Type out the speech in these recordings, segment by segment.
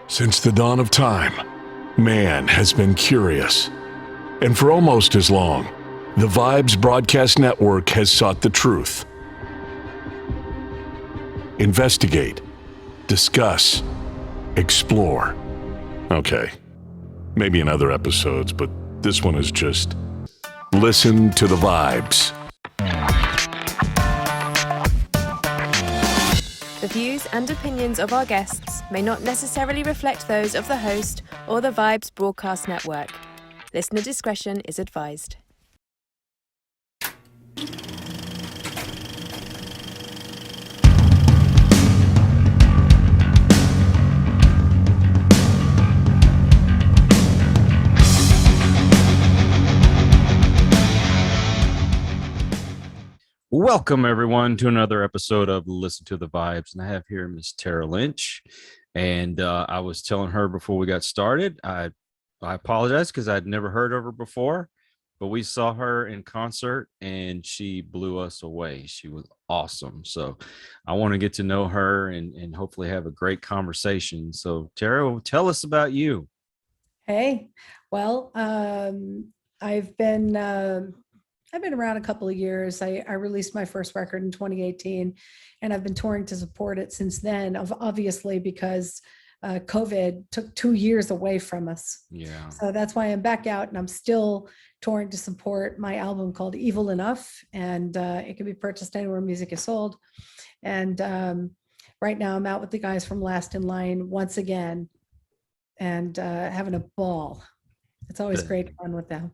Since the dawn of time, man has been curious. And for almost as long, the Vibes Broadcast Network has sought the truth. Investigate, discuss, explore. Okay, maybe in other episodes, but this one is just listen to the vibes. The views and opinions of our guests may not necessarily reflect those of the host or the Vibes Broadcast Network. Listener discretion is advised. Welcome, everyone, to another episode of Listen to the Vibes. And I have here Miss Tara Lynch. And I was telling her before we got started, I apologize because I'd never heard of her before, but we saw her in concert and she blew us away. She was awesome. So I want to get to know her and hopefully have a great conversation. So Tara, tell us about you. Hey, well, I've been around a couple of years. I released my first record in 2018, and I've been touring to support it since then, obviously because COVID took 2 years away from us. Yeah. So that's why I'm back out, and I'm still touring to support my album called Evil Enough, and it can be purchased anywhere music is sold. And right now I'm out with the guys from Last in Line once again, and having a ball. It's always great fun with them.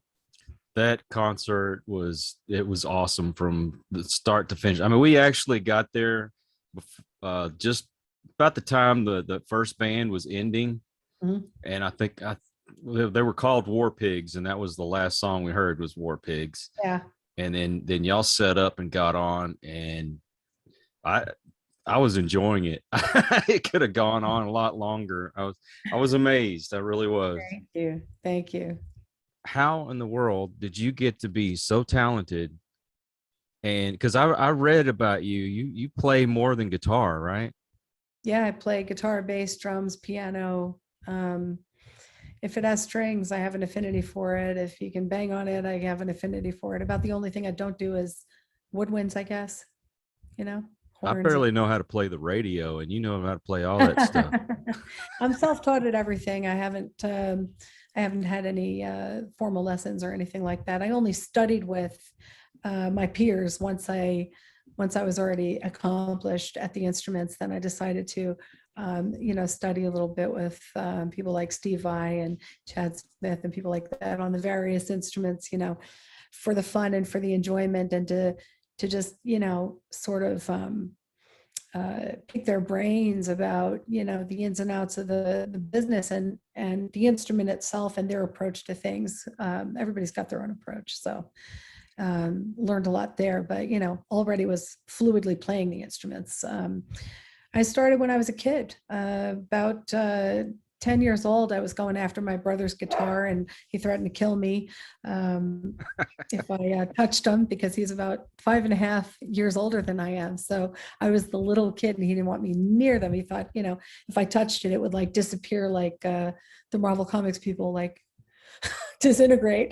That concert was awesome from the start to finish. I mean, we actually got there just about the time the first band was ending. Mm-hmm. And I think they were called War Pigs, and that was the last song we heard was War Pigs. Yeah. And then y'all set up and got on, and I was enjoying it. It could have gone on a lot longer. I was amazed. I really was. Thank you. How in the world did you get to be so talented? And because I read about you play more than guitar, right? Yeah, I play guitar, bass, drums, piano. If it has strings, I have an affinity for it. If you can bang on it, I have an affinity for it. About the only thing I don't do is woodwinds, I guess. Horns. I barely know how to play the radio, and you know how to play all that stuff. I'm self-taught at everything. I haven't had any formal lessons or anything like that. I only studied with my peers once I was already accomplished at the instruments. Then I decided to, study a little bit with people like Steve Vai and Chad Smith and people like that on the various instruments, for the fun and for the enjoyment, and to just, sort of pick their brains about, the ins and outs of the business and the instrument itself and their approach to things. Everybody's got their own approach. So learned a lot there, but, already was fluidly playing the instruments. I started when I was a kid, about 10 years old. I was going after my brother's guitar, and he threatened to kill me if I touched him, because he's about 5.5 years older than I am. So I was the little kid, and he didn't want me near them. He thought, if I touched it, it would like disappear, like the Marvel Comics people, like disintegrate.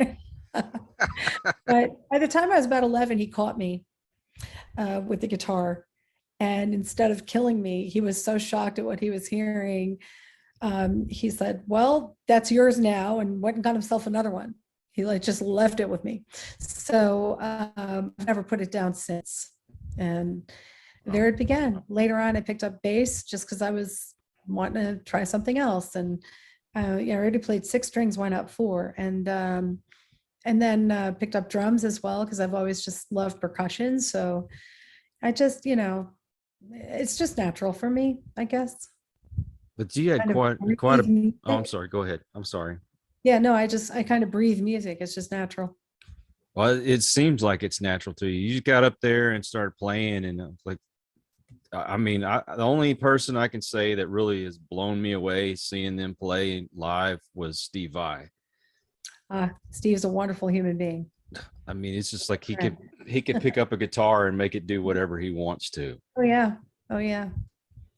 But by the time I was about 11, he caught me with the guitar. And instead of killing me, he was so shocked at what he was hearing. He said, "Well, that's yours now," and went and got himself another one. He just left it with me. So I've never put it down since. And there it began. Later on, I picked up bass just because I was wanting to try something else. And I already played 6 strings, why not 4? And then picked up drums as well, because I've always just loved percussion. So I just, it's just natural for me, I guess. But you had quite a. Oh, I'm sorry. Go ahead. I'm sorry. Yeah, no, I kind of breathe music. It's just natural. Well, it seems like it's natural to you. You just got up there and started playing, and the only person I can say that really has blown me away seeing them play live was Steve Vai. Steve's a wonderful human being. I mean, it's just like he could pick up a guitar and make it do whatever he wants to. Oh yeah,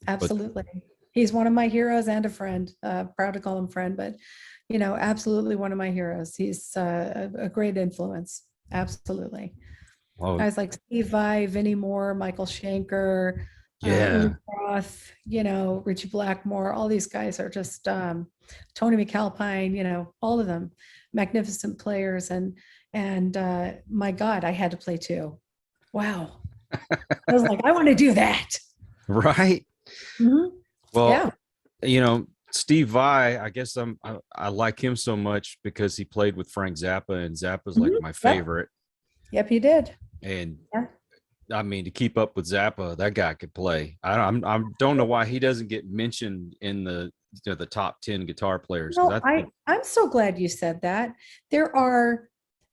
absolutely. He's one of my heroes and a friend. Proud to call him friend, but absolutely one of my heroes. He's a great influence. Absolutely. Oh, Guys like Steve Vai, Vinnie Moore, Michael Schenker, yeah. Lee Roth, Richie Blackmore. All these guys are just Tony MacAlpine. All of them magnificent players. And my God, I had to play too. Wow. I was like, I want to do that. Right. Mhm. Well, Steve Vai, I guess I like him so much because he played with Frank Zappa, and Zappa's like my favorite. Yep, he did. And Yeah. I mean, to keep up with Zappa, that guy could play. I don't know why he doesn't get mentioned in the top 10 guitar players. No, I'm so glad you said that. There are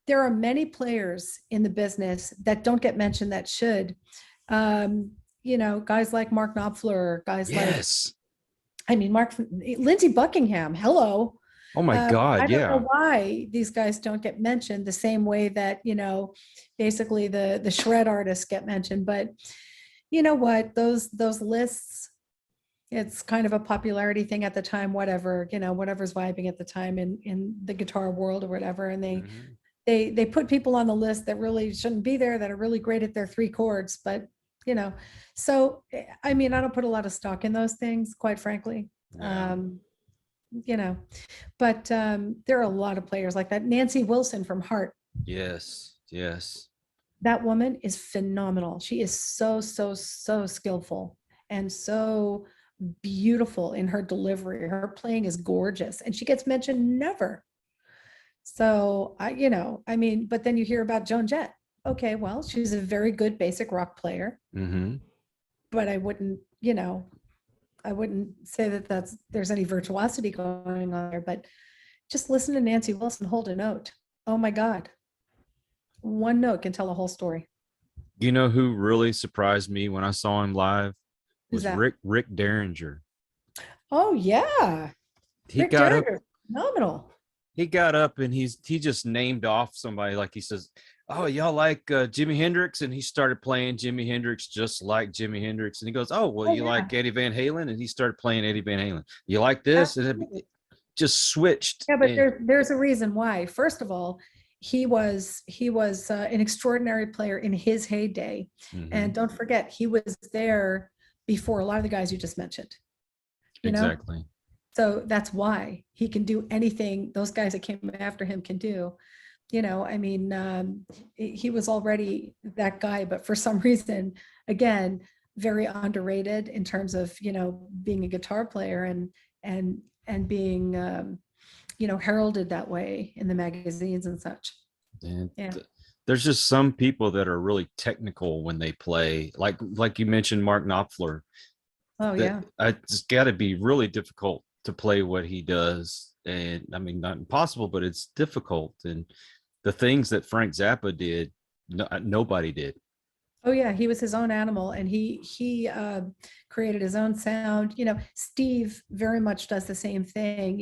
many players in the business that don't get mentioned that should. Guys like Mark Knopfler, guys Lindsey Buckingham. Hello. Oh my God. I don't Yeah. know why these guys don't get mentioned the same way that, basically the shred artists get mentioned. But you know what, those lists, it's kind of a popularity thing at the time, whatever, whatever's vibing at the time in the guitar world or whatever. And they put people on the list that really shouldn't be there, that are really great at their three chords. But, so, I mean, I don't put a lot of stock in those things, quite frankly. Yeah. But there are a lot of players like that. Nancy Wilson from Heart. Yes. That woman is phenomenal. She is so skillful and so beautiful in her delivery. Her playing is gorgeous, and she gets mentioned never. So but then you hear about Joan Jett. Okay, well, she's a very good basic rock player, but I wouldn't say that there's any virtuosity going on there. But just listen to Nancy Wilson hold a note. Oh my God. One note can tell a whole story. You know who really surprised me when I saw him live Who's was that? Rick Derringer. Oh yeah. He Rick got up. Derringer, phenomenal. He got up and he just named off somebody, like he says, "Oh, y'all like Jimi Hendrix?" And he started playing Jimi Hendrix just like Jimi Hendrix. And he goes, "Oh, well, you like Eddie Van Halen?" And he started playing Eddie Van Halen. You like this? Absolutely. And it just switched. Yeah, but there's a reason why. First of all, he was an extraordinary player in his heyday, and don't forget, he was there before a lot of the guys you just mentioned. Exactly. So that's why he can do anything those guys that came after him can do. He was already that guy, but for some reason, again, very underrated in terms of being a guitar player and being heralded that way in the magazines and such. And yeah. There's just some people that are really technical when they play, like you mentioned, Mark Knopfler. Oh yeah. It's got to be really difficult to play what he does. And I mean, not impossible, but it's difficult. And the things that Frank Zappa did, nobody did. Oh yeah, he was his own animal, and he created his own sound. Steve very much does the same thing.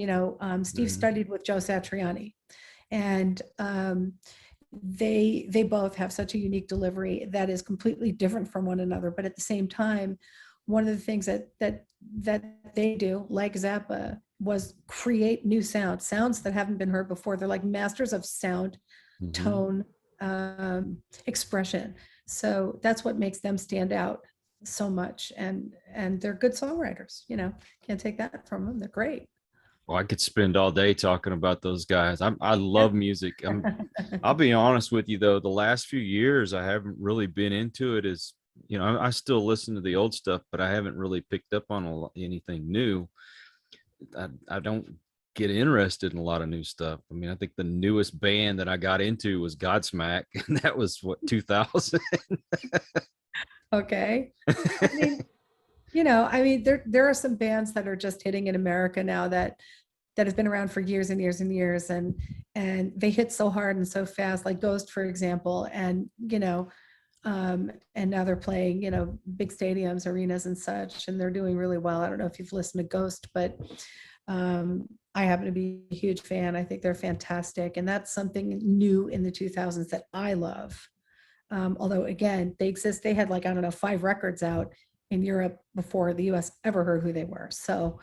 Steve studied with Joe Satriani, and they both have such a unique delivery that is completely different from one another. But at the same time, one of the things that they do, like Zappa, was create new sounds that haven't been heard before. They're like masters of sound, tone, expression. So that's what makes them stand out so much. And they're good songwriters, can't take that from them. They're great. Well, I could spend all day talking about those guys. I love music. I'll be honest with you though, the last few years I haven't really been into it. As I still listen to the old stuff, but I haven't really picked up on anything new. I don't get interested in a lot of new stuff. I mean, I think the newest band that I got into was Godsmack, and that was 2000. Okay. There are some bands that are just hitting in America now that has been around for years and years and years, and they hit so hard and so fast, like Ghost, for example, and now they're playing, big stadiums, arenas and such, and they're doing really well. I don't know if you've listened to Ghost, but I happen to be a huge fan. I think they're fantastic. And that's something new in the 2000s that I love. Although again, they exist, they had 5 records out in Europe before the US ever heard who they were. So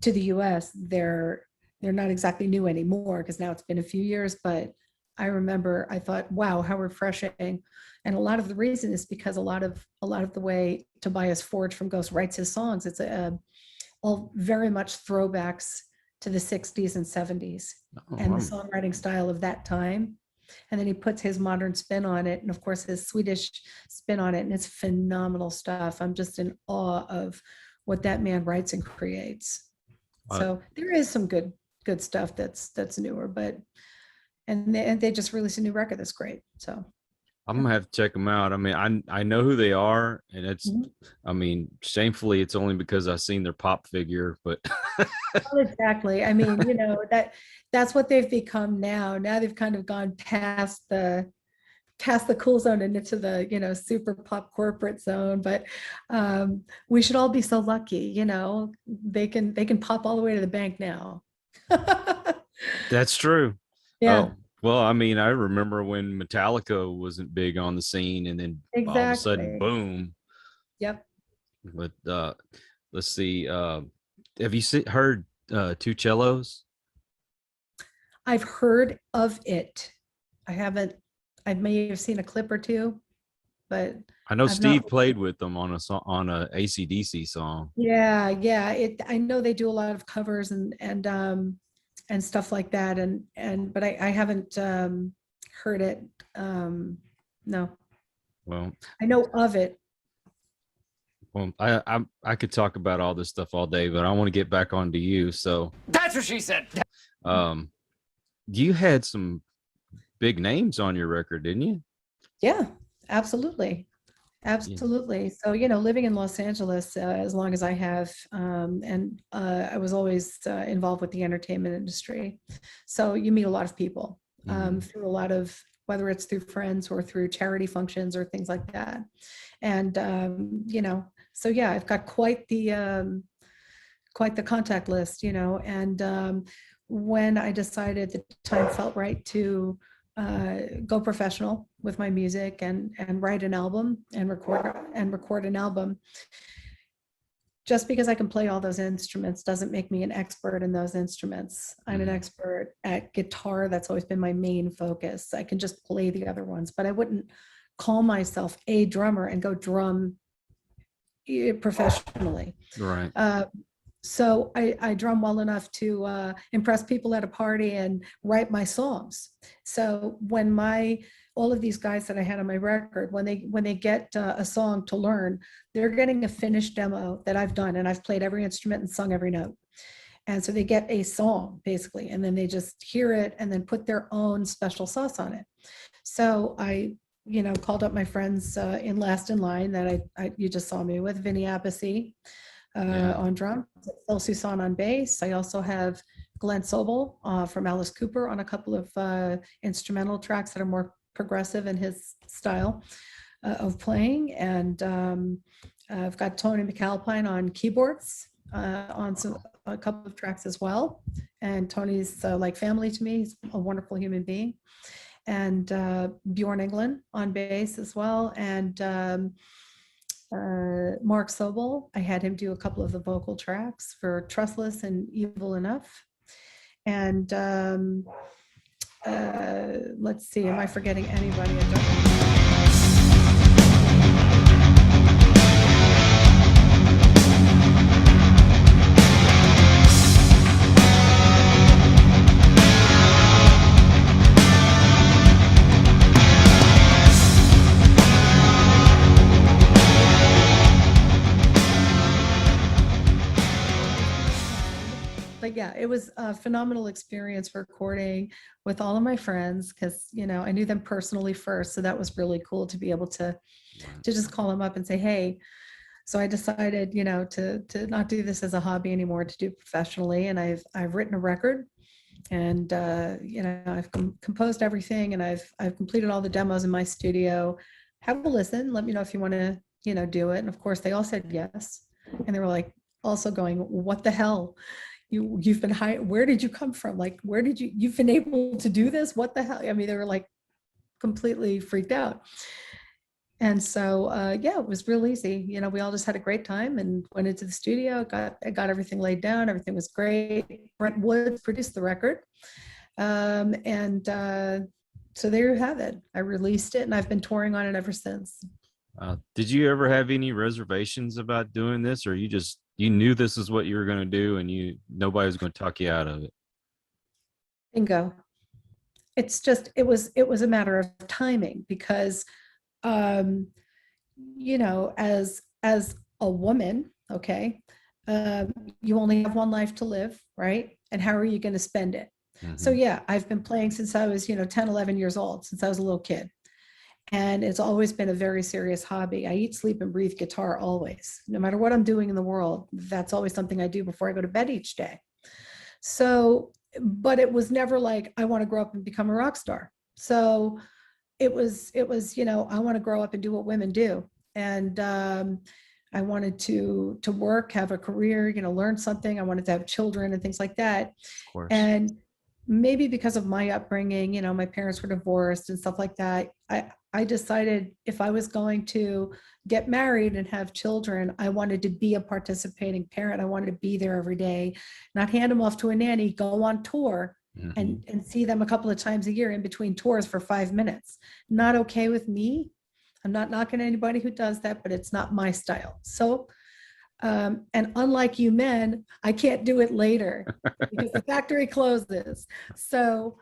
to the US, they're not exactly new anymore, because now it's been a few years, but I remember I thought, wow, how refreshing. And a lot of the reason is because a lot of the way Tobias Forge from Ghost writes his songs, it's all very much throwbacks to the 60s and 70s and the songwriting style of that time. And then he puts his modern spin on it, and of course his Swedish spin on it, and it's phenomenal stuff. I'm just in awe of what that man writes and creates. So there is some good stuff that's newer, but and they just released a new record that's great. So I'm gonna have to check them out. I mean, I know who they are, and it's I mean, shamefully it's only because I've seen their pop figure, but exactly. I mean, that's what they've become now. Now they've kind of gone past the cool zone and into the super pop corporate zone. But we should all be so lucky. They can pop all the way to the bank now. that's true. Yeah. Oh, well, I mean, I remember when Metallica wasn't big on the scene, and then all of a sudden, boom. Yep. But let's see. Have you heard Two Cellos? I've heard of it. I haven't. I may have seen a clip or two, but I know Steve played with them on a AC/DC song. Yeah. I know they do a lot of covers and stuff like that, but I haven't heard it. No. Well, I know of it. Well, I could talk about all this stuff all day, but I want to get back onto you. So that's what she said. You had some big names on your record, didn't you? Yeah, absolutely. Absolutely. So, living in Los Angeles as long as I have, and I was always involved with the entertainment industry. So you meet a lot of people through a lot of, whether it's through friends or through charity functions or things like that. And, so yeah, I've got quite the contact list, and when I decided the time felt right to go professional with my music and write an album and record an album. Just because I can play all those instruments doesn't make me an expert in those instruments. I'm an expert at guitar. That's always been my main focus. I can just play the other ones, but I wouldn't call myself a drummer and go drum professionally. Right. So I drum well enough to impress people at a party and write my songs. So when all of these guys that I had on my record, when they get a song to learn, they're getting a finished demo that I've done, and I've played every instrument and sung every note. And so they get a song basically, and then they just hear it and then put their own special sauce on it. So I called up my friends in last in line that you just saw me with, Vinny Appice on drum, Phil Soussan on bass. I also have Glen Sobel from Alice Cooper on a couple of instrumental tracks that are more progressive in his style of playing. And I've got Tony MacAlpine on keyboards on a couple of tracks as well. And Tony's like family to me. He's a wonderful human being. And Björn Englen on bass as well. And Mark Sobel, I had him do a couple of the vocal tracks for Trustless and Evil Enough. And let's see, am I forgetting anybody? I don't know. But yeah, it was a phenomenal experience recording with all of my friends because, I knew them personally first. So that was really cool to be able to just call them up and say, hey, so I decided, to not do this as a hobby anymore, to do it professionally. And I've written a record and, I've composed everything, and I've completed all the demos in my studio. Have a listen. Let me know if you want to, do it. And of course they all said yes. And they were like also going, what the hell? You've been hired. Where did you come from? Like, you've been able to do this? What the hell? I mean, they were like completely freaked out. And so, yeah, it was real easy. You know, we all just had a great time and went into the studio, got everything laid down. Everything was great. Brent Woods produced the record. And so there you have it. I released it and I've been touring on it ever since. Did you ever have any reservations about doing this, or you knew this is what you were going to do and nobody was going to talk you out of it? Bingo. It's just, it was a matter of timing because, you know, as a woman, okay, you only have one life to live, right? And how are you going to spend it? So yeah, I've been playing since I was, 10, 11 years old, since I was a little kid. And it's always been a very serious hobby. I eat, sleep, and breathe guitar always. No matter what I'm doing in the world, that's always something I do before I go to bed each day. So, but it was never like, I want to grow up and become a rock star. So it was, I want to grow up and do what women do. And I wanted to work, have a career, learn something. I wanted to have children and things like that. Of course. And maybe because of my upbringing, my parents were divorced and stuff like that. I decided if I was going to get married and have children, I wanted to be a participating parent. I wanted to be there every day, not hand them off to a nanny, go on tour and see them a couple of times a year in between tours for 5 minutes. Not okay with me. I'm not knocking anybody who does that, but it's not my style. So, and unlike you men, I can't do it later because the factory closes. So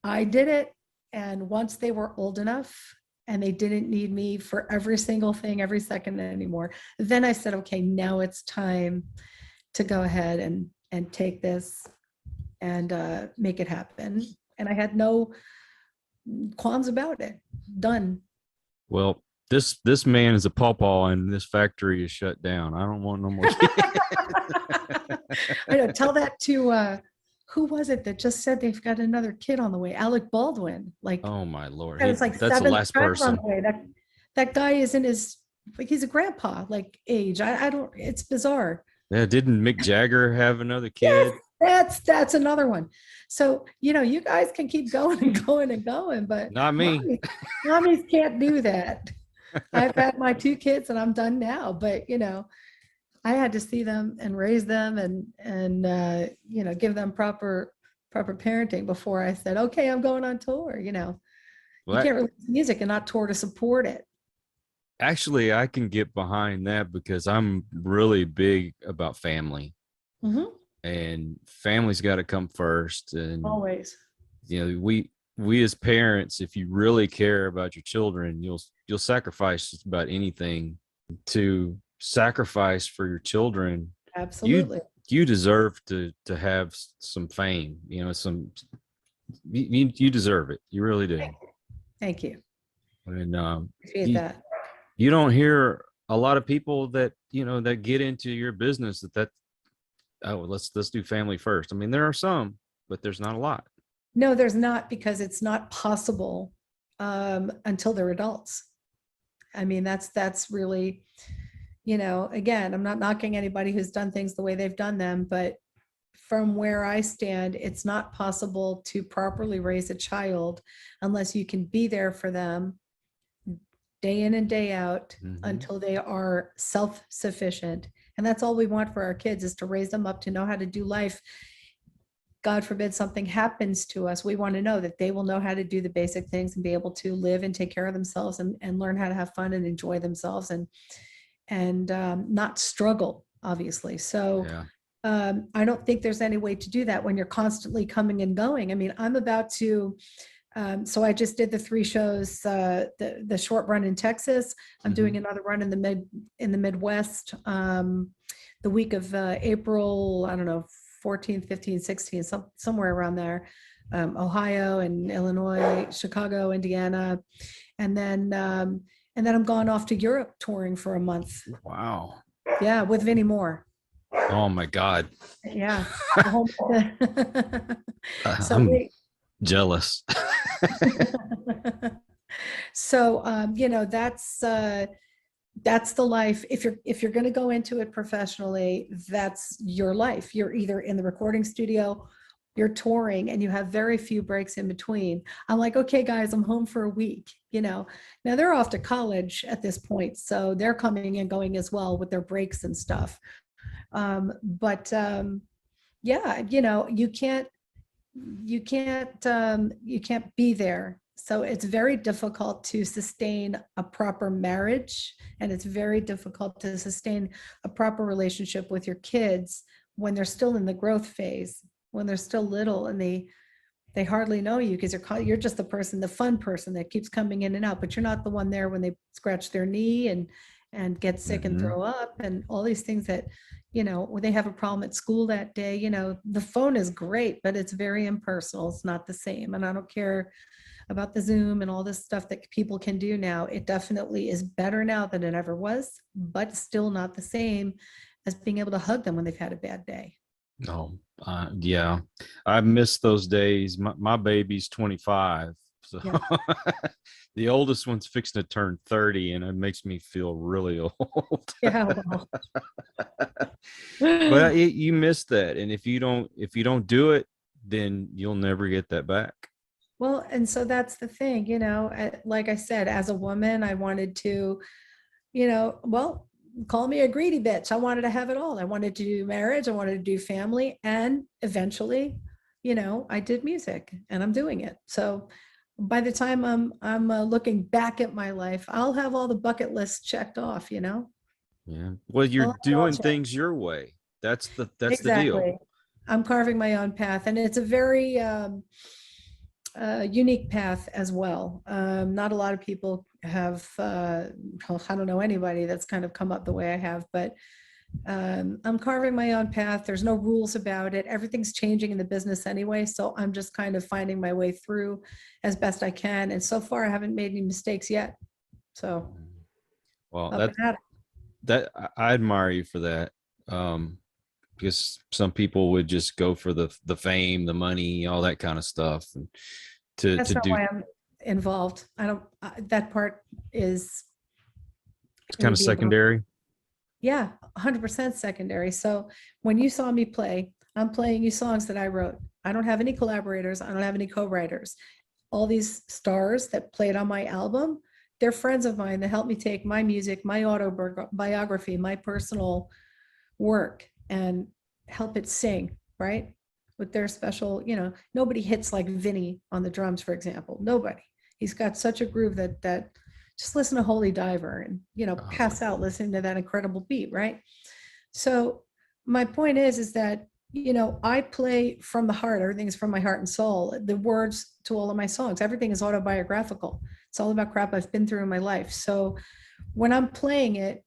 I did it. And once they were old enough and they didn't need me for every single thing, every second anymore, then I said, okay, now it's time to go ahead and take this and make it happen. And I had no qualms about it. Done. Well, this man is a pawpaw and this factory is shut down. I don't want no more kids. I know. Tell that to who was it that just said they've got another kid on the way? Alec Baldwin. Like, oh my Lord. it's like That's the last person. That guy is in his, like, he's a grandpa, like, age. I don't, it's bizarre. Yeah, didn't Mick Jagger have another kid? Yes, that's another one. So, you guys can keep going and going and going, but Not me. Mommies can't do that. I've had my 2 kids and I'm done now, but I had to see them and raise them and give them proper parenting before I said, okay, I'm going on tour. You can't release music and not tour to support it. Actually, I can get behind that because I'm really big about family. And family's got to come first. And always, we as parents, if you really care about your children, you'll sacrifice just about anything to sacrifice for your children. Absolutely. You deserve to have some fame, you deserve it. You really do. Thank you. And appreciate that. You don't hear a lot of people that that get into your business that let's do family first. I mean, there are some, but there's not a lot. No, there's not, because it's not possible until they're adults. I mean, that's really, again, I'm not knocking anybody who's done things the way they've done them, but from where I stand, it's not possible to properly raise a child unless you can be there for them day in and day out until they are self-sufficient. And that's all we want for our kids, is to raise them up to know how to do life. God forbid something happens to us, we want to know that they will know how to do the basic things and be able to live and take care of themselves and learn how to have fun and enjoy themselves and not struggle, obviously. So I don't think there's any way to do that when you're constantly coming and going. I mean, I'm about to, so I just did the 3 shows, the short run in Texas. I'm doing another run in the Midwest, the week of April, I don't know, 14th, 15th, 16th, somewhere around there. Ohio and Illinois, Chicago, Indiana. And then I'm gone off to Europe touring for a month. Wow. Yeah, with Vinny Moore. Oh my God. Yeah. I'm jealous. So that's the life. If you're going to go into it professionally, that's your life. You're either in the recording studio you're touring and you have very few breaks in between. I'm like, okay, guys, I'm home for a week, Now they're off to college at this point, so they're coming and going as well with their breaks and stuff. Yeah, you can't be there. So it's very difficult to sustain a proper marriage, and it's very difficult to sustain a proper relationship with your kids when they're still in the growth phase, when they're still little and they hardly know you, because you're just the person, the fun person that keeps coming in and out, but you're not the one there when they scratch their knee and get sick and throw up and all these things that, when they have a problem at school that day. The phone is great, but it's very impersonal. It's not the same. And I don't care about the Zoom and all this stuff that people can do now. It definitely is better now than it ever was, but still not the same as being able to hug them when they've had a bad day. No, yeah, I miss those days. My baby's 25, so Yeah. the oldest one's fixing to turn 30, and it makes me feel really old. Yeah. Well. But you miss that, and if you don't do it, then you'll never get that back. Well, and so that's the thing, like I said, as a woman, I wanted to, well, call me a greedy bitch. I wanted to have it all. I wanted to do marriage. I wanted to do family. And eventually, I did music and I'm doing it. So by the time I'm looking back at my life, I'll have all the bucket lists checked off, Yeah. Well, you're doing things your way. That's the deal. I'm carving my own path, and it's a very unique path as well. Not a lot of people have, I don't know anybody that's kind of come up the way I have, but I'm carving my own path. There's no rules about it. Everything's changing in the business anyway. So I'm just kind of finding my way through as best I can. And so far I haven't made any mistakes yet. So, well, that I admire you for that. Because some people would just go for the fame, the money, all that kind of stuff. And that's not why I'm involved. I don't, that part is kind of secondary. Yeah, 100% secondary. So when you saw me play, I'm playing you songs that I wrote. I don't have any collaborators. I don't have any co-writers. All these stars that played on my album, they're friends of mine that helped me take my music, my autobiography, my personal work, and help it sing, right? With their special, nobody hits like Vinny on the drums, for example. Nobody. He's got such a groove that just listen to Holy Diver and, pass out listening to that incredible beat, right? So my point is that, I play from the heart. Everything is from my heart and soul. The words to all of my songs, everything is autobiographical. It's all about crap I've been through in my life. So when I'm playing it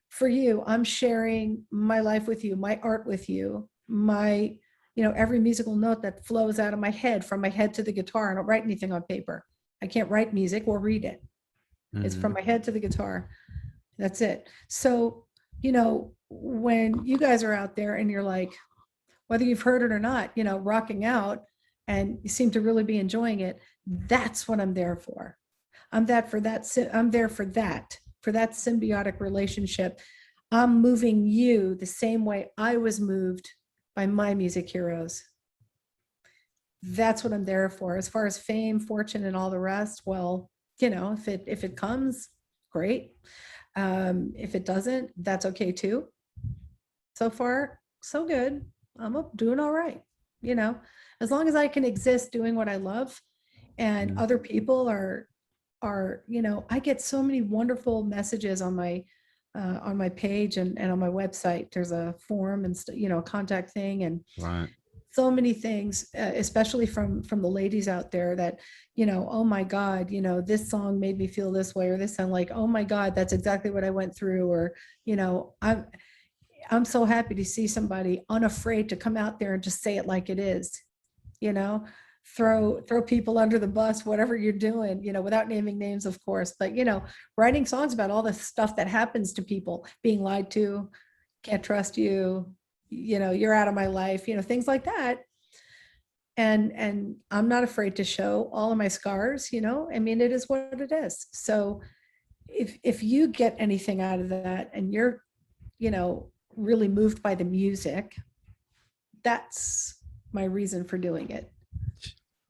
for you, I'm sharing my life with you, my art with you, my, every musical note that flows out of my head, from my head to the guitar. I don't write anything on paper. I can't write music or read it. It's from my head to the guitar. That's it. So, when you guys are out there and you're like, whether you've heard it or not, rocking out and you seem to really be enjoying it, that's what I'm there for. I'm there for that symbiotic relationship. I'm moving you the same way I was moved by my music heroes. That's what I'm there for. As far as fame, fortune, and all the rest, well, if it comes, great. If it doesn't, that's okay too. So far, so good. I'm doing all right. As long as I can exist doing what I love, and other people are, I get so many wonderful messages on my page and on my website. There's a form and a contact thing, and right. So many things, especially from the ladies out there that, oh my God, this song made me feel this way, or this sound like, oh my God, that's exactly what I went through. Or, I'm so happy to see somebody unafraid to come out there and just say it like it is, throw people under the bus, whatever you're doing, without naming names, of course, but, writing songs about all the stuff that happens to people, being lied to, can't trust you, you're out of my life, things like that. And I'm not afraid to show all of my scars, it is what it is. So if you get anything out of that and you're, really moved by the music, that's my reason for doing it.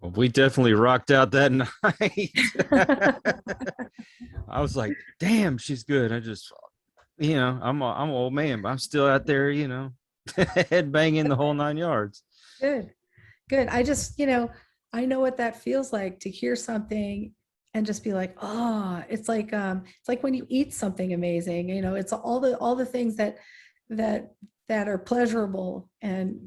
Well, we definitely rocked out that night. I was like, damn, she's good. I just, I'm an old man, but I'm still out there, head banging the whole 9 yards. Good, good. I just, I know what that feels like to hear something and just be like, oh, it's like when you eat something amazing, it's all the things that are pleasurable and,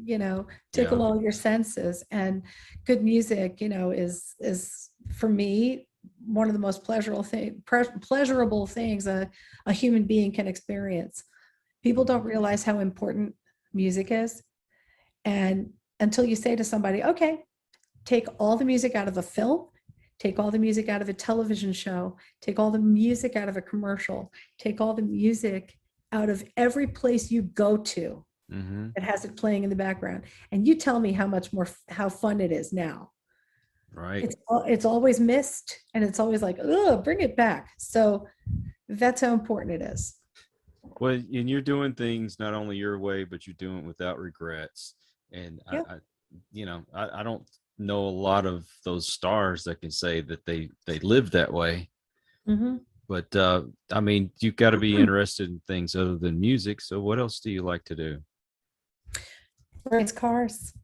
tickle all your senses. And good music, is for me one of the most pleasurable things a human being can experience. People don't realize how important music is. And until you say to somebody, okay, take all the music out of a film, take all the music out of a television show, take all the music out of a commercial, take all the music out of every place you go to that has it playing in the background, and you tell me how fun it is now. Right. It's always missed, and it's always like, oh, bring it back. So that's how important it is. Well, and you're doing things not only your way, but you're doing it without regrets. And Yeah. I don't know a lot of those stars that can say that they live that way. But I mean, you've got to be interested in things other than music. So what else do you like to do? Race cars.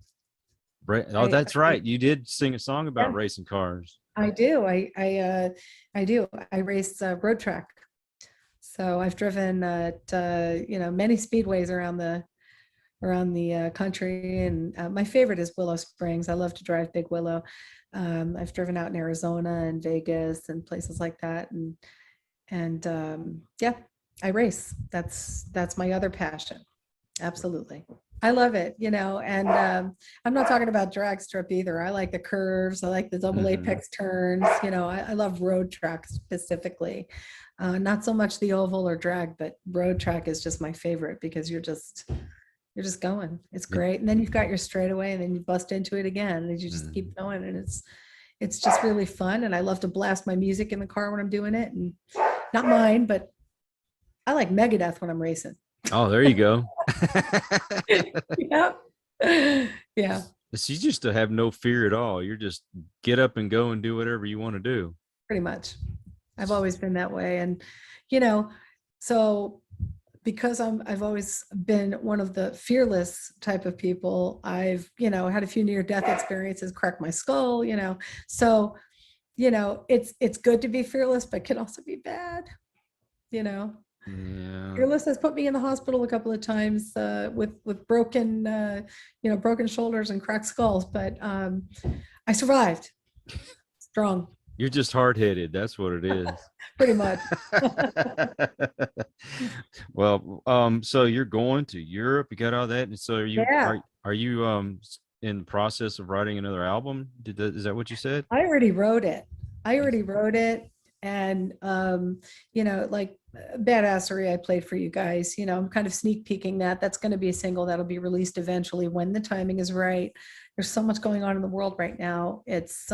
Oh, that's right. You did sing a song about racing cars. I do. I do. I race road track. So I've driven at many speedways around the country, and my favorite is Willow Springs. I love to drive Big Willow. I've driven out in Arizona and Vegas and places like that, and I race. That's my other passion. Absolutely. I love it, and I'm not talking about drag strip either. I like the curves. I like the double apex turns. I love road track specifically. Not so much the oval or drag, but road track is just my favorite because you're just going. It's great. And then you've got your straightaway, and then you bust into it again, and you just keep going. And it's just really fun. And I love to blast my music in the car when I'm doing it, and not mine, but I like Megadeth when I'm racing. Oh, there you go. Yep. Yeah. So you just have no fear at all. You're just get up and go and do whatever you want to do. Pretty much. I've always been that way. And, so because I've always been one of the fearless type of people, I've, had a few near-death experiences, cracked my skull, so, it's good to be fearless, but can also be bad, Yeah. Fearless has put me in the hospital a couple of times with broken shoulders and cracked skulls, but I survived. Strong. You're just hard-headed. That's what it is. Pretty much. Well, so you're going to Europe, you got all that, and so are you in the process of writing another album? Is that what you said? I already wrote it. And like Badassery, I played for you guys. I'm kind of sneak peeking that's going to be a single that'll be released eventually when the timing is right. There's so much going on in the world right now. It's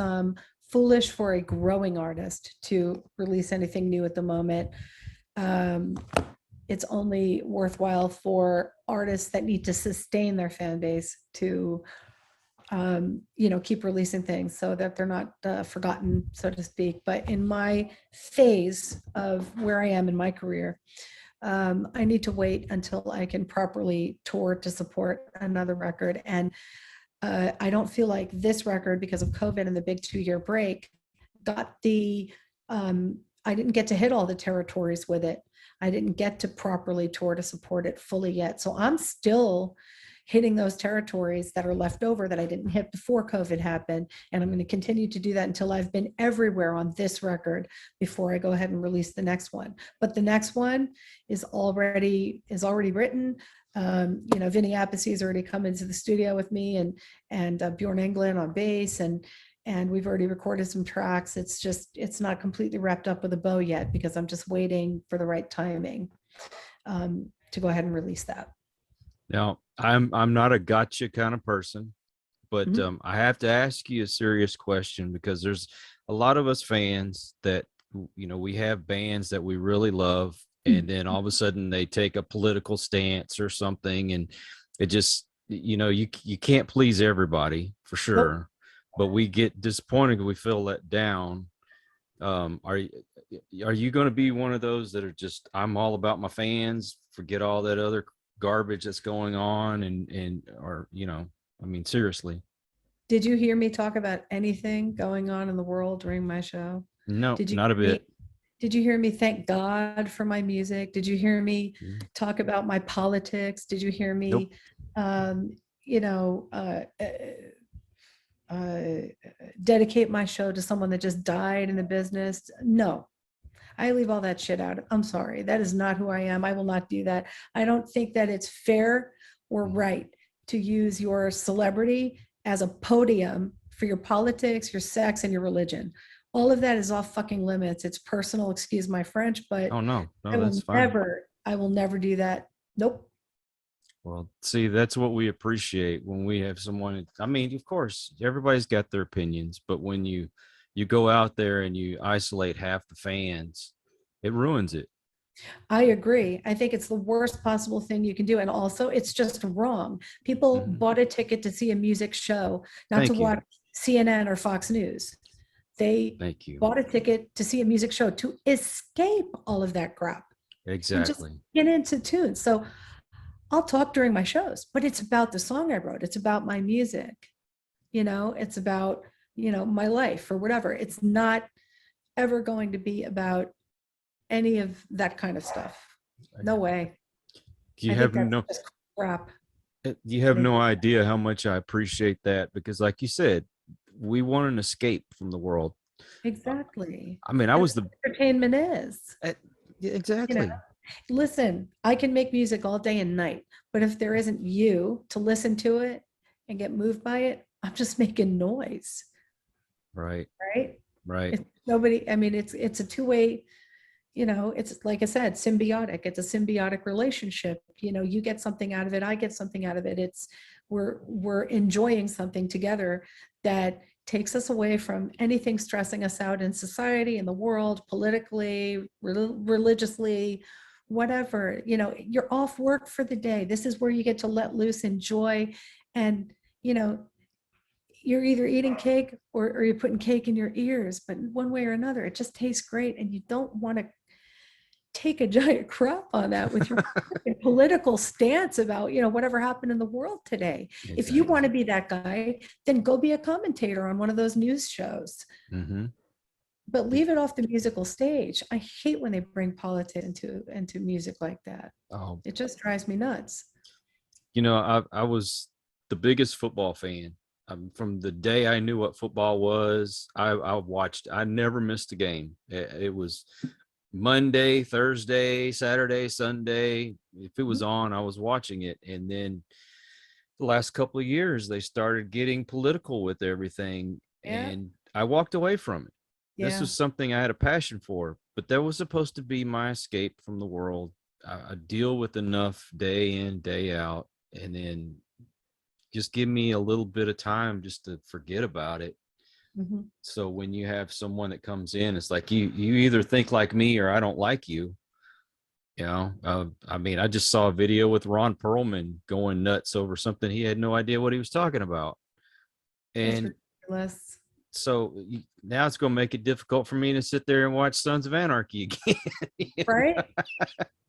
foolish for a growing artist to release anything new at the moment. It's only worthwhile for artists that need to sustain their fan base to keep releasing things so that they're not forgotten, so to speak. But in my phase of where I am in my career, I need to wait until I can properly tour to support another record. And I don't feel like this record, because of COVID and the big 2-year break, I didn't get to hit all the territories with it. I didn't get to properly tour to support it fully yet. So I'm still hitting those territories that are left over that I didn't hit before COVID happened. And I'm going to continue to do that until I've been everywhere on this record before I go ahead and release the next one. But the next one is already written. Vinny Appice has already come into the studio with me, and Björn Englen on bass, and we've already recorded some tracks. It's not completely wrapped up with a bow yet because I'm just waiting for the right timing to go ahead and release that. Now, I'm not a gotcha kind of person, but I have to ask you a serious question, because there's a lot of us fans that, we have bands that we really love, and then all of a sudden they take a political stance or something, and it just you can't please everybody for sure. Nope. But we get disappointed, we feel let down. Are you going to be one of those that are just, I'm all about my fans, forget all that other garbage that's going on, or I mean, seriously. Did you hear me talk about anything going on in the world during my show? No, Did you not a hear me- bit. Did you hear me thank God for my music? Did you hear me talk about my politics? Did you hear me, Nope. you know, uh, dedicate my show to someone that just died in the business? No, I leave all that shit out. I'm sorry. That is not who I am. I will not do that. I don't think that it's fair or right to use your celebrity as a podium for your politics, your sex, and your religion. All of that is off fucking limits. It's personal, excuse my French, but Oh no, I will that's fine. I will never do that. Nope. Well, see, that's what we appreciate when we have someone. I mean, of course, everybody's got their opinions, but when you go out there and you isolate half the fans, it ruins it. I agree. I think it's the worst possible thing you can do. And also, it's just wrong. People bought a ticket to see a music show, not to Thank you. watch CNN or Fox News. They Thank you. bought a ticket to see a music show to escape all of that crap. And just Exactly. get into tune. So I'll talk during my shows, but it's about the song I wrote. It's about my music. It's about, my life or whatever. It's not ever going to be about any of that kind of stuff. No way. You I have think no that's just crap. you have no idea how much I appreciate that, because like you said, we want an escape from the world. Exactly. I mean, I was the Entertainment is. exactly. Listen, I can make music all day and night, but if there isn't you to listen to it and get moved by it, I'm just making noise. Right. Right. It's nobody, I mean, it's a two-way, it's like I said, symbiotic. It's a symbiotic relationship. You get something out of it, I get something out of it. We're enjoying something together that takes us away from anything stressing us out in society, in the world, politically, religiously, whatever. You're off work for the day. This is where you get to let loose, enjoy, and you're either eating cake or you're putting cake in your ears, but one way or another, it just tastes great, and you don't want to take a giant crap on that with your political stance about whatever happened in the world today. Exactly. If you want to be that guy, then go be a commentator on one of those news shows. But leave it off the musical stage. I hate when they bring politics into music like that. Oh, it just drives me nuts. I was the biggest football fan. From the day I knew what football was, I watched. I never missed a game. It was Monday, Thursday, Saturday, Sunday. If it was on, I was watching it. And then the last couple of years, they started getting political with everything, and I walked away from it. This was something I had a passion for, but that was supposed to be my escape from the world. I deal with enough day in, day out, and then just give me a little bit of time just to forget about it. So when you have someone that comes in, it's like you either think like me or I don't like you. I mean, I just saw a video with Ron Perlman going nuts over something he had no idea what he was talking about, and ridiculous. So now it's going to make it difficult for me to sit there and watch Sons of Anarchy again. Right?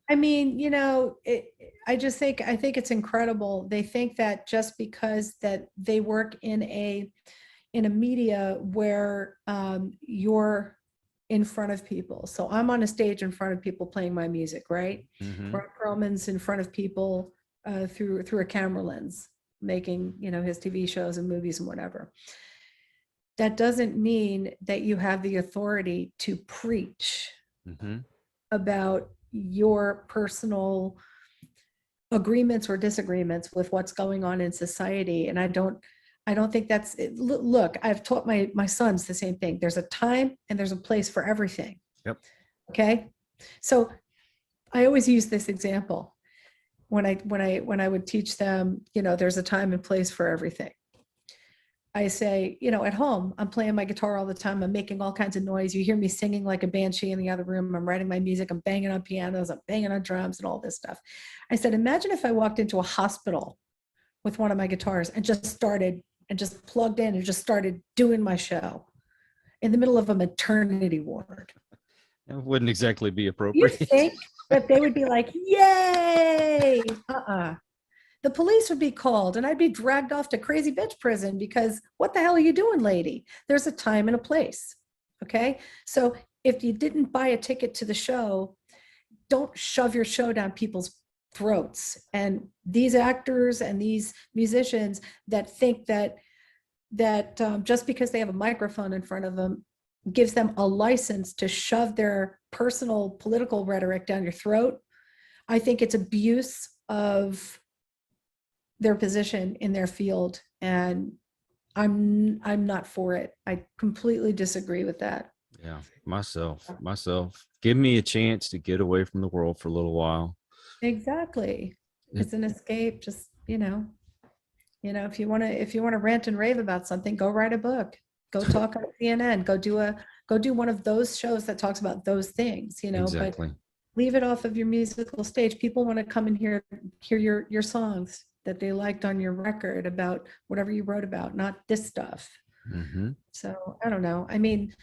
I mean, I think it's incredible. They think that just because that they work in a media where you're in front of people. So I'm on a stage in front of people playing my music, right? Ron Perlman's in front of people through a camera lens, making his TV shows and movies and whatever. That doesn't mean that you have the authority to preach about your personal agreements or disagreements with what's going on in society. And I don't think that's it. Look, I've taught my sons the same thing. There's a time and there's a place for everything. Yep. Okay. So I always use this example when I would teach them, there's a time and place for everything. I say, at home, I'm playing my guitar all the time. I'm making all kinds of noise. You hear me singing like a banshee in the other room. I'm writing my music. I'm banging on pianos. I'm banging on drums and all this stuff. I said, imagine if I walked into a hospital with one of my guitars and just plugged in and just started doing my show in the middle of a maternity ward. That wouldn't exactly be You appropriate. think that they would be like, yay? The police would be called and I'd be dragged off to crazy bitch prison because what the hell are you doing, lady? There's a time and a place. Okay. So if you didn't buy a ticket to the show, don't shove your show down people's throats. And these actors and these musicians that think that just because they have a microphone in front of them gives them a license to shove their personal political rhetoric down your throat, I think it's abuse of their position in their field, and I'm not for it. I completely disagree with that. Yeah, myself. Give me a chance to get away from the world for a little while. Exactly. It's an escape. Just, if you want to rant and rave about something, go write a book, go talk on CNN, go do one of those shows that talks about those things, Exactly. But leave it off of your musical stage. People want to come and hear your songs that they liked on your record about whatever you wrote about, not this stuff. Mm-hmm. So I don't know. I mean,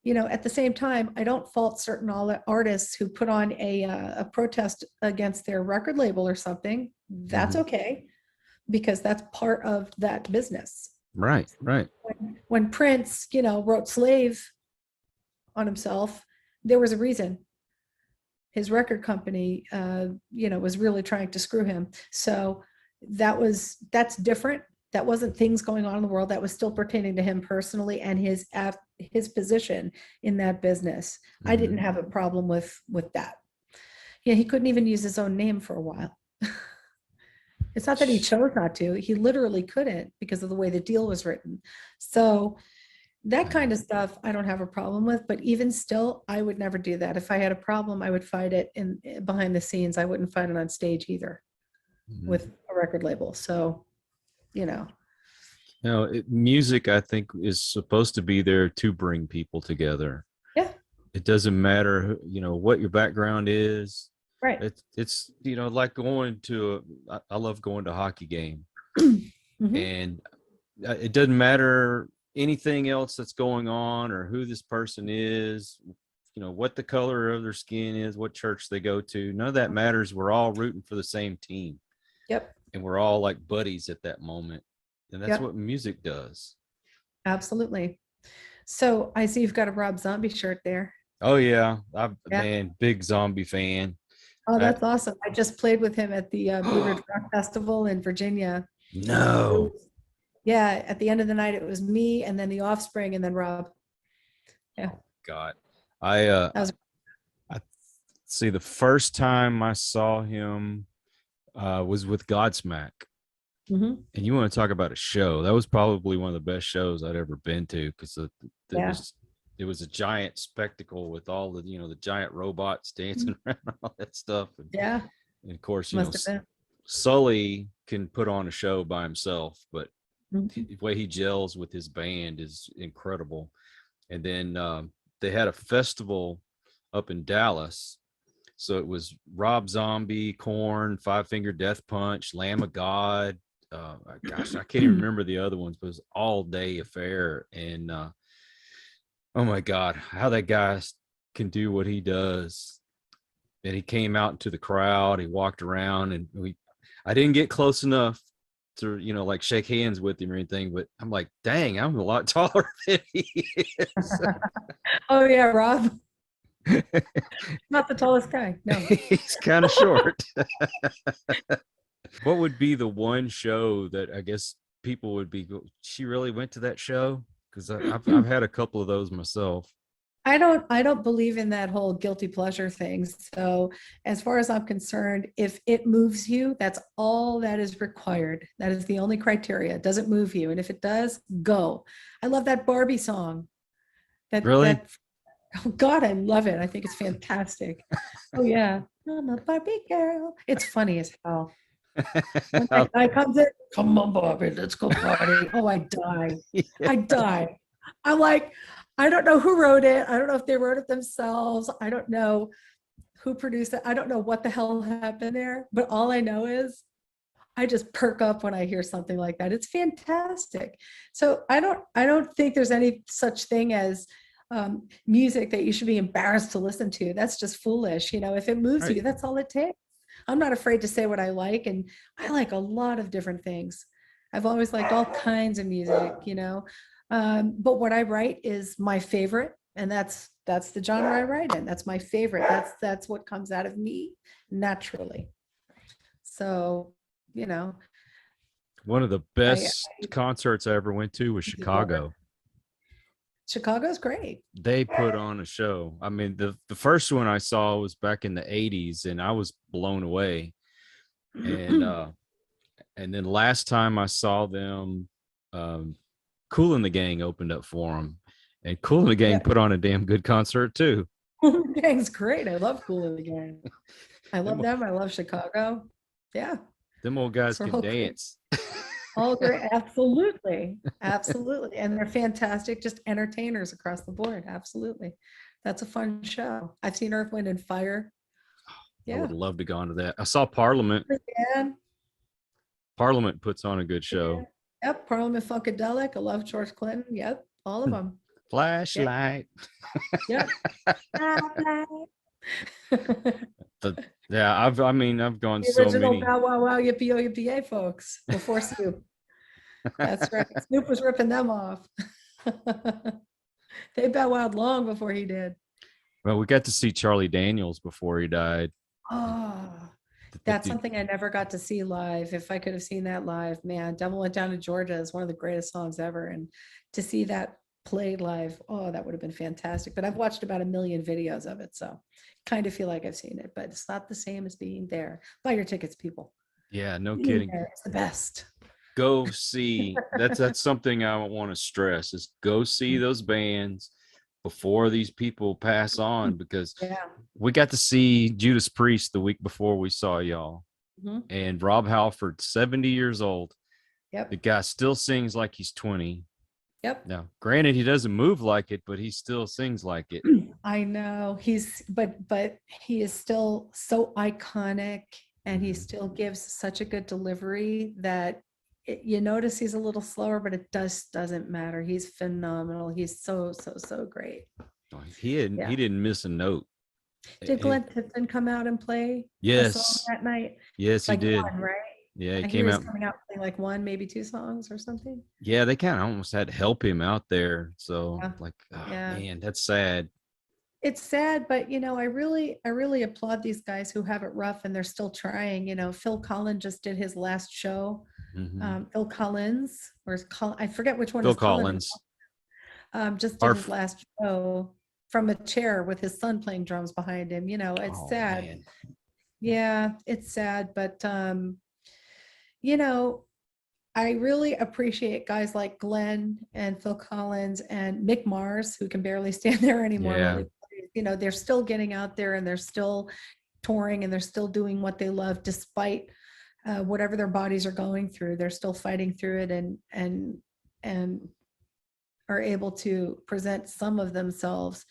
at the same time, I don't fault certain artists who put on a protest against their record label or something. That's okay, because that's part of that business. Right. When Prince, wrote Slave on himself, there was a reason. His record company, was really trying to screw him. So that's different. That wasn't things going on in the world. That was still pertaining to him personally and his position in that business. I didn't have a problem with that. Yeah, he couldn't even use his own name for a while. It's not that he chose not to. He literally couldn't because of the way the deal was written. So that kind of stuff I don't have a problem with, but even still, I would never do that. If I had a problem, I would fight it behind the scenes. I wouldn't fight it on stage either with a record label. So, music, I think, is supposed to be there to bring people together. Yeah. It doesn't matter, what your background is. Right. It's like going to I love going to a hockey game. And it doesn't matter anything else that's going on or who this person is, what the color of their skin is, what church they go to. None of that matters. We're all rooting for the same team. Yep. And we're all like buddies at that moment. And that's what music does. Absolutely. So I see you've got a Rob Zombie shirt there. Oh yeah. Man, big Zombie fan. Oh, that's awesome. I just played with him at the Blue Ridge Rock Festival in Virginia. No. Yeah. At the end of the night, it was me and then the Offspring and then Rob. Yeah. Oh, God. I see, the first time I saw him was with Godsmack. And you want to talk about a show? That was probably one of the best shows I'd ever been to, because it was a giant spectacle with all the the giant robots dancing around, all that stuff. And of course, Sully can put on a show by himself, but the way he gels with his band is incredible. And then they had a festival up in Dallas. So it was Rob Zombie, Korn, Five Finger Death Punch, Lamb of God. Gosh, I can't even remember the other ones, but it was all day affair. And oh my God, how that guy can do what he does. And he came out into the crowd, he walked around, and I didn't get close enough to, like shake hands with him or anything, but I'm like, dang, I'm a lot taller than he is. Oh yeah, Rob. Not the tallest guy. No. He's kind of short. What would be the one show that I guess people would be, she really went to that show? Because I've had a couple of those myself. I don't believe in that whole guilty pleasure thing. So as far as I'm concerned, if it moves you, that's all that is required. That is the only criteria. It doesn't move you. And if it does, go. I love that Barbie song. Really? Oh God, I love it. I think it's fantastic. Oh yeah. I'm a Barbie girl. It's funny as hell. When that guy comes in, come on, Barbie, let's go party. Oh, I die. I die. I'm like, I don't know who wrote it. I don't know if they wrote it themselves. I don't know who produced it. I don't know what the hell happened there. But all I know is I just perk up when I hear something like that. It's fantastic. So I don't think there's any such thing as music that you should be embarrassed to listen to. That's just foolish. You know, if it moves you, that's all it takes. I'm not afraid to say what I like, and I like a lot of different things. I've always liked all kinds of music, you know. But what I write is my favorite, and that's the genre I write in. That's my favorite. That's what comes out of me naturally. So, you know, One of the best concerts I ever went to was Chicago. Chicago's great. They put on a show. I mean, the first one I saw was back in the 80s, and I was blown away. And then last time I saw them, Kool and the Gang opened up for them, and Kool and the Gang put on a damn good concert too. Kool and the Gang's great. I love Kool and the Gang. I love them. I love Chicago. Yeah. Them old guys can dance. Oh, they're absolutely. And they're fantastic, just entertainers across the board. Absolutely. That's a fun show. I've seen Earth, Wind and Fire. I would love to go on to that. I saw Parliament. Yeah. Parliament puts on a good show. Yep. Parliament Funkadelic. I love George Clinton. Yep. All of them. Flashlight. Yep. Yeah, I've gone the so original many. Bow Wow Wow Yippee Yo Yippee Yay folks before Snoop. That's right. Snoop was ripping them off. They bow wowed long before he did. Well, we got to see Charlie Daniels before he died. Oh, that's something I never got to see live. If I could have seen that live, man, Devil Went Down to Georgia is one of the greatest songs ever. And to see that played live, oh, that would have been fantastic. But I've watched about 1 million videos of it, so kind of feel like I've seen it, but it's not the same as being there. Buy your tickets, people. Yeah, no Being kidding. there is the best. Go see. That's something I want to stress is go see those bands before these people pass on, because we got to see Judas Priest the week before we saw y'all. And Rob Halford, 70 years old. Yep. The guy still sings like he's 20. Yep. Now, granted, he doesn't move like it, but he still sings like it. I know but he is still so iconic, and he still gives such a good delivery that you notice he's a little slower, but it doesn't matter. He's phenomenal. He's so great. He didn't miss a note. Did Glenn Tipton come out and play yes a song that night? Yes, he did. One, right? Yeah, he came out coming out playing like 1, maybe 2 songs or something. Yeah, they kind of almost had to help him out there. So man, that's sad. It's sad, but you know, I really applaud these guys who have it rough and they're still trying. You know, Phil Collins just did his last show. Phil Collins, I forget which one. Phil Collins. Just did his last show from a chair with his son playing drums behind him. You know, it's sad. Man. Yeah, it's sad, but you know, I really appreciate guys like Glenn and Phil Collins and Mick Mars, who can barely stand there anymore. Yeah. You know, they're still getting out there and they're still touring and they're still doing what they love despite whatever their bodies are going through. They're still fighting through it and are able to present some of themselves,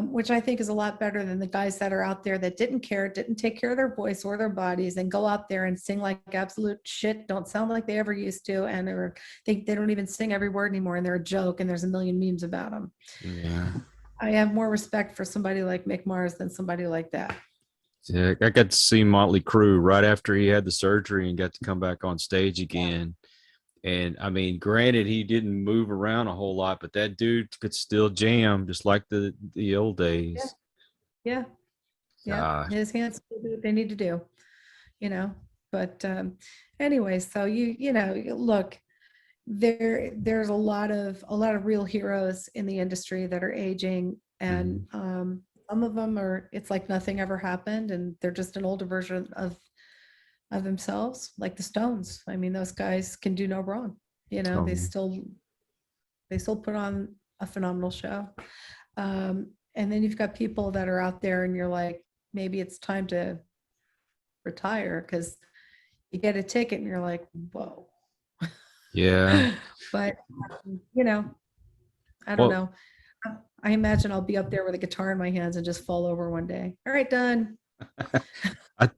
which I think is a lot better than the guys that are out there that didn't take care of their voice or their bodies and go out there and sing like absolute shit, don't sound like they ever used to, and they don't even sing every word anymore, and they're a joke, and there's 1 million memes about them. Yeah. I have more respect for somebody like Mick Mars than somebody like that. Yeah, I got to see Motley Crue right after he had the surgery and got to come back on stage again. And I mean, granted, he didn't move around a whole lot, but that dude could still jam just like the old days. Yeah. His hands do what they need to do, you know. But anyway, so you know, look, there's a lot of real heroes in the industry that are aging, and some of them it's like nothing ever happened, and they're just an older version of themselves, like the Stones. I mean, those guys can do no wrong. You know, they still put on a phenomenal show. And then you've got people that are out there and you're like, maybe it's time to retire, because you get a ticket and you're like, whoa. Yeah. But, you know, I don't know. I imagine I'll be up there with a guitar in my hands and just fall over one day. All right, done.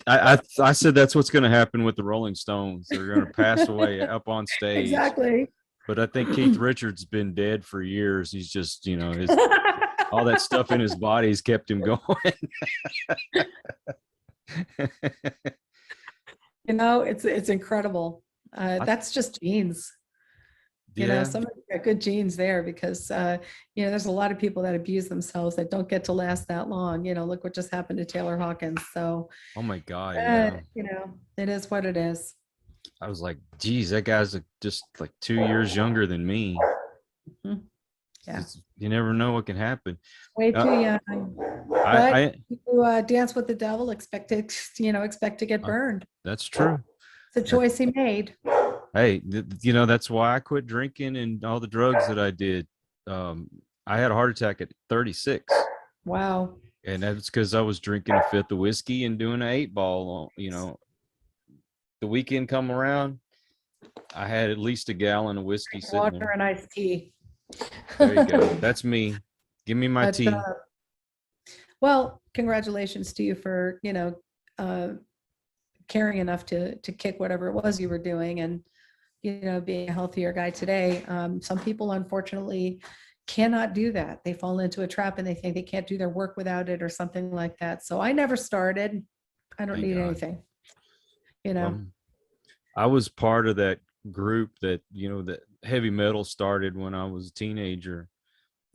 I said that's what's going to happen with the Rolling Stones. They're going to pass away up on stage. Exactly. But I think Keith Richards been dead for years. He's just, his all that stuff in his body's kept him going. It's incredible. That's just genes. Yeah. Somebody got good genes there because, there's a lot of people that abuse themselves that don't get to last that long. Look what just happened to Taylor Hawkins. So, Oh my God. Yeah. it is what it is. I was like, geez, that guy's just like 2 years younger than me. Mhm. Yeah. You never know what can happen. Way too young. I You dance with the devil, expect to get burned. That's true. It's a choice he made. Hey, that's why I quit drinking and all the drugs that I did. I had a heart attack at 36. Wow. And that's because I was drinking a fifth of whiskey and doing an 8-ball. The weekend come around, I had at least a gallon of whiskey sitting Water there. and iced tea. There you go. That's me. Give me my tea. Well, congratulations to you for, caring enough to kick whatever it was you were doing and, being a healthier guy today. Some people, unfortunately, cannot do that. They fall into a trap and they think they can't do their work without it or something like that. So I never started. I don't Thank need God. anything. I was part of that group that, that heavy metal started when I was a teenager.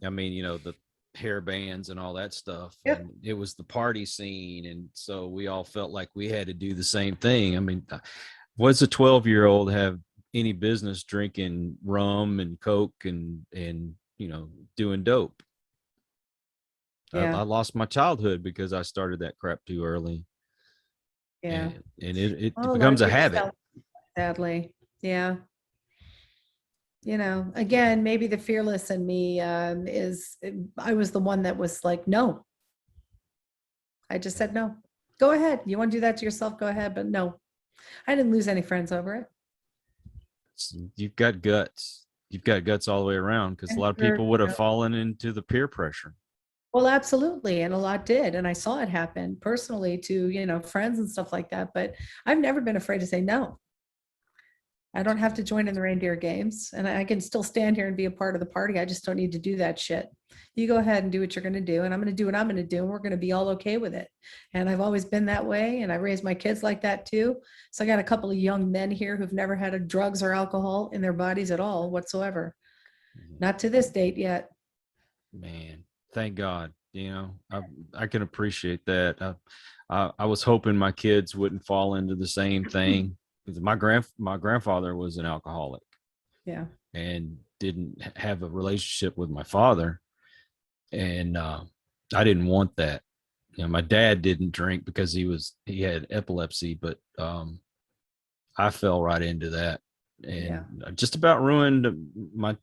I mean, the hair bands and all that stuff. Yep. And it was the party scene. And so we all felt like we had to do the same thing. I mean, what's a 12-year-old have any business drinking rum and Coke and doing dope? Yeah. I lost my childhood because I started that crap too early. Yeah. And it Well, becomes a people habit. felt, sadly. Yeah. Again, maybe the fearless in me I was the one that was like, no. I just said, no, go ahead. You want to do that to yourself? Go ahead. But no, I didn't lose any friends over it. You've got guts. You've got guts all the way around, because a lot of people would have fallen into the peer pressure. Well, absolutely. And a lot did. And I saw it happen personally to, friends and stuff like that. But I've never been afraid to say no. I don't have to join in the reindeer games, and I can still stand here and be a part of the party. I just don't need to do that shit. You go ahead and do what you're going to do, and I'm going to do what I'm going to do, and we're going to be all okay with it. And I've always been that way, and I raised my kids like that too. So I got a couple of young men here who've never had a drugs or alcohol in their bodies at all whatsoever. Not to this date yet. Man, thank God. I can appreciate that. I was hoping my kids wouldn't fall into the same thing. My grandfather was an alcoholic. Yeah. And didn't have a relationship with my father. And I didn't want that. My dad didn't drink because he had epilepsy, but I fell right into that and just about ruined my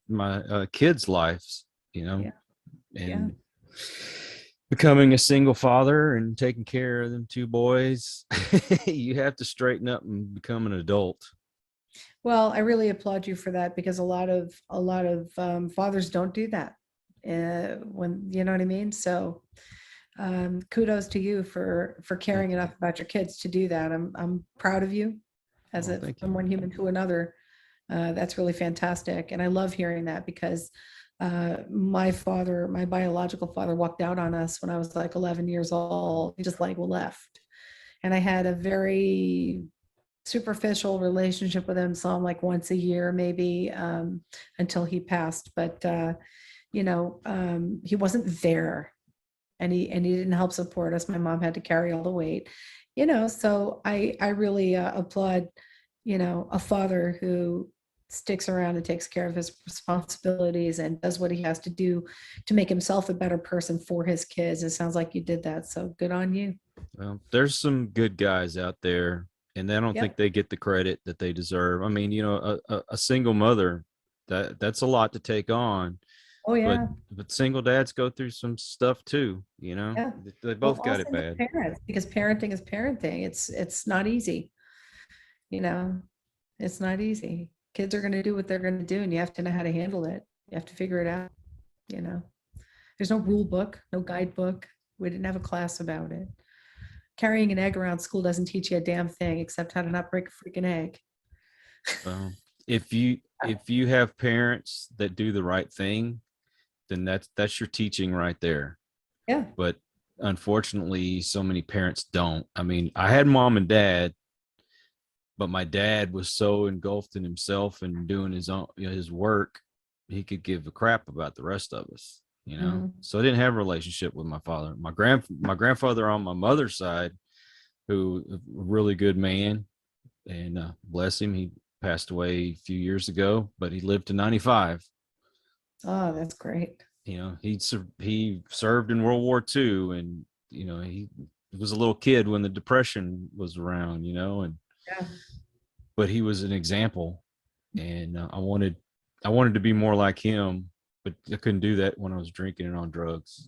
kids' lives, and becoming a single father and taking care of them 2 boys. You have to straighten up and become an adult. Well, I really applaud you for that, because a lot of fathers don't do that. When you know what I mean. So kudos to you for caring enough about your kids to do that. I'm proud of you as from one human to another. That's really fantastic, and I love hearing that, because my biological father walked out on us when I was like 11 years old. He just left, and I had a very superficial relationship with him. Saw him like once a year, maybe, until he passed. But he wasn't there, and he didn't help support us. My mom had to carry all the weight, So I really applaud, a father who sticks around and takes care of his responsibilities and does what he has to do to make himself a better person for his kids. It sounds like you did that, so good on you. Well, there's some good guys out there, and I don't think they get the credit that they deserve. I mean, a single mother, that's a lot to take on. Oh yeah. But single dads go through some stuff too, Yeah. They both got it bad. Parents, because parenting is parenting. It's not easy. It's not easy. Kids are going to do what they're going to do, and you have to know how to handle it. You have to figure it out. There's no rule book, no guidebook. We didn't have a class about it. carrying an egg around school doesn't teach you a damn thing except how to not break a freaking egg. Well, if you have parents that do the right thing, then that's your teaching right there. Yeah. But unfortunately, so many parents don't. I mean, I had mom and dad, but my dad was so engulfed in himself and doing his own, his work, he could give a crap about the rest of us, So I didn't have a relationship with my father. My grandfather on my mother's side, who a really good man, and bless him, he passed away a few years ago, but he lived to 95. Oh, that's great. He served in World War II, and he was a little kid when the Depression was around, and yeah. But he was an example, and I wanted to be more like him, but I couldn't do that when I was drinking and on drugs.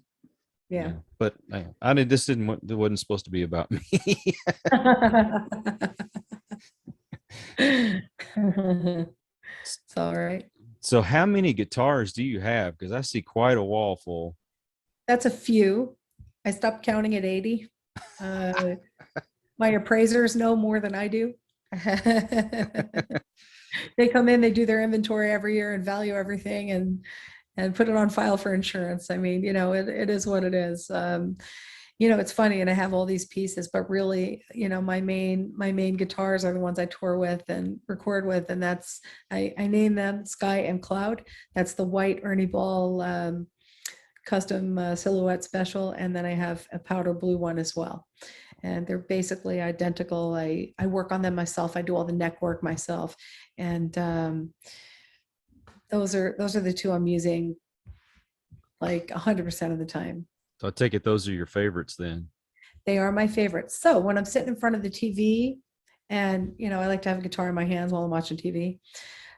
Yeah. But I did. This it wasn't supposed to be about me. It's all right. So how many guitars do you have? Because I see quite a wall full. That's a few. I stopped counting at 80. My appraisers know more than I do. They come in, they do their inventory every year and value everything and put it on file for insurance. I mean, it is what it is. It's funny, and I have all these pieces, but really, my main guitars are the ones I tour with and record with, and that's I name them Sky and Cloud. That's the white Ernie Ball custom silhouette special, and then I have a powder blue one as well. And they're basically identical. I work on them myself. I do all the neck work myself, and those are the two I'm using like 100% of the time. So I take it those are your favorites then. They are my favorites. So when I'm sitting in front of the TV, and I like to have a guitar in my hands while I'm watching TV.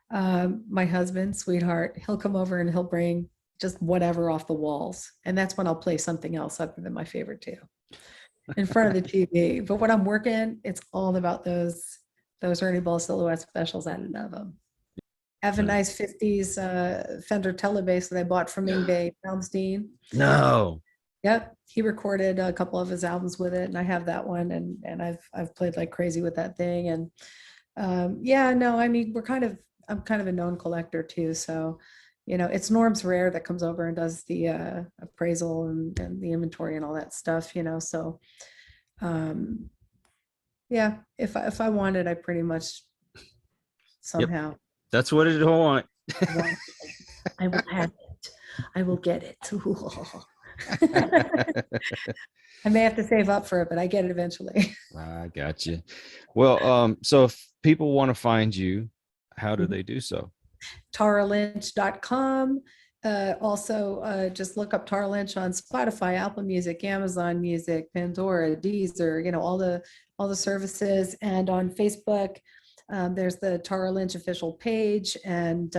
My husband, sweetheart, he'll come over and he'll bring just whatever off the walls, and that's when I'll play something else other than my favorite two in front of the TV. But when I'm working, it's all about those Ernie Ball silhouette specials. I love them. I have a nice 50s Fender Telebass that I bought from Yngwie Malmsteen. No. Yep, he recorded a couple of his albums with it, and I have that one, and I've played like crazy with that thing. And I mean, I'm kind of a known collector too, so it's Norm's Rare that comes over and does the appraisal and the inventory and all that stuff, so if I wanted, I pretty much somehow. Yep. That's what I want. I will have it. I will get it. I may have to save up for it, but I get it eventually. I got you. Well, so if people want to find you, how do they do so? TaraLynch.com. Also, just look up Tara Lynch on Spotify, Apple Music, Amazon Music, Pandora, Deezer, all the services. And on Facebook, there's the Tara Lynch official page, and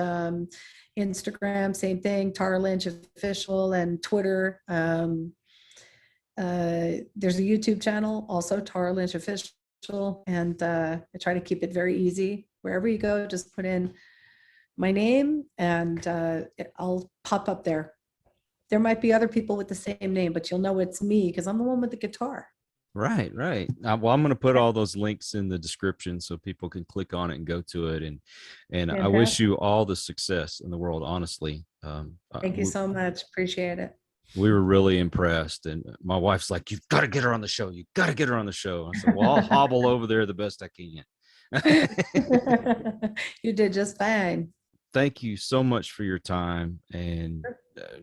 Instagram, same thing, Tara Lynch official, and Twitter. There's a YouTube channel, also Tara Lynch official, and I try to keep it very easy. Wherever you go, just put in my name, and I'll pop up there. There might be other people with the same name, but you'll know it's me because I'm the one with the guitar. Right. Well, I'm going to put all those links in the description so people can click on it and go to it. And I wish you all the success in the world, honestly. Thank you so much. Appreciate it. We were really impressed. And my wife's like, you've got to get her on the show. You got to get her on the show. I said, well, I'll hobble over there the best I can. You did just fine. Thank you so much for your time. And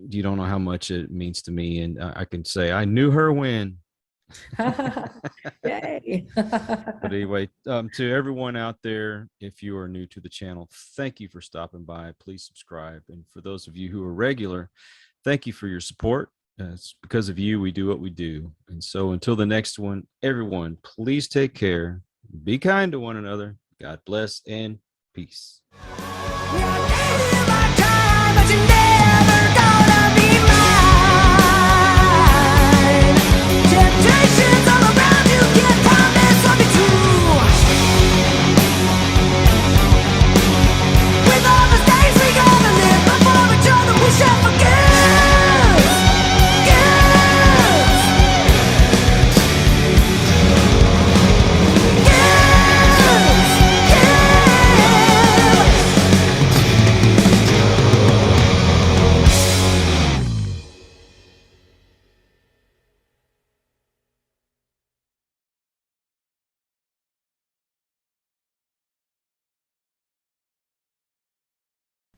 you don't know how much it means to me. And I can say I knew her when. Yay. But anyway, to everyone out there, if you are new to the channel, thank you for stopping by. Please subscribe. And for those of you who are regular, thank you for your support. It's because of you we do what we do. And so until the next one, everyone, please take care. Be kind to one another. God bless and peace.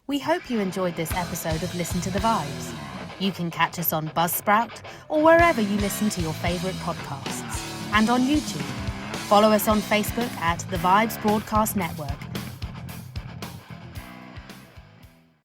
We hope you enjoyed this episode of Listen to the Vibes. You can catch us on Buzzsprout or wherever you listen to your favourite podcasts, and on YouTube. Follow us on Facebook at The Vibes Broadcast Network